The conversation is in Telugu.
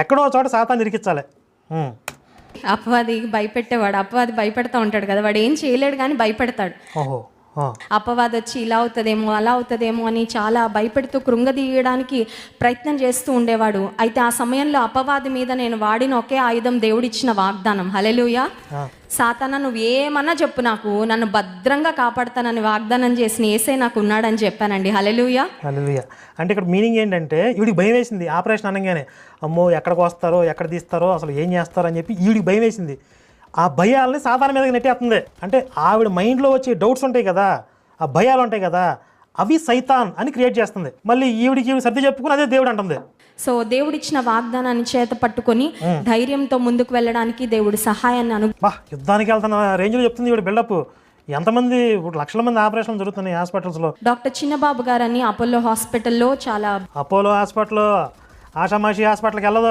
ఎక్కడో చోట సాతాన్ని ఇరికించాలి. అపవాది భయపెట్టేవాడు, అపవాది భయపెడతా ఉంటాడు కదా, వాడు ఏం చేయలేడు కానీ భయపెడతాడు. ఓహో. అపవాది వచ్చి ఇలా అవుతుందేమో అలా అవుతుందేమో అని చాలా భయపెడుతూ కృంగదీయడానికి ప్రయత్నం చేస్తూ ఉండేవాడు. అయితే ఆ సమయంలో అపవాది మీద నేను వాడిన ఒకే ఆయుధం దేవుడిచ్చిన వాగ్దానం. హల్లెలూయా. సాతానా నువ్వు ఏమన్నా చెప్పు, నాకు నన్ను భద్రంగా కాపాడుతానని వాగ్దానం చేసిన యేసే నాకు ఉన్నాడని చెప్పానండి. హల్లెలూయా. హల్లెలూయా. అంటే ఇక్కడ మీనింగ్ ఏంటంటే ఈవిడికి భయం వేసింది ఆపరేషన్ అనగానే. అమ్మో ఎక్కడికి వస్తారో ఎక్కడ తీస్తారో అసలు ఏం చేస్తారో అని చెప్పి ఈవిడికి భయం వేసింది. ఆ భయాలని సాధారణ మీదకి నెట్టేస్తుంది. అంటే ఆవిడ మైండ్లో వచ్చే డౌట్స్ ఉంటాయి కదా, ఆ భయాలు ఉంటాయి కదా, అవి సైతాన్ అని క్రియేట్ చేస్తుంది. మళ్ళీ ఈవిడికి సర్ది చెప్పుకుని అదే దేవుడు అంటుంది. సో దేవుడిచ్చిన వాగ్దానాన్ని చేత పట్టుకొని ధైర్యంతో ముందుకు వెళ్ళడానికి దేవుడి సహాయాన్ని యుద్ధానికి వెళ్తున్న రేంజ్లో చెప్తుంది ఈవిడ బిల్డప్. ఎంతమంది లక్షల మంది ఆపరేషన్లు జరుగుతున్నాయి హాస్పిటల్స్లో. డాక్టర్ చిన్నబాబు గారని అపోలో హాస్పిటల్లో చాలా అపోలో హాస్పిటల్ ఆషామాషి హాస్పిటల్కి వెళ్ళదు.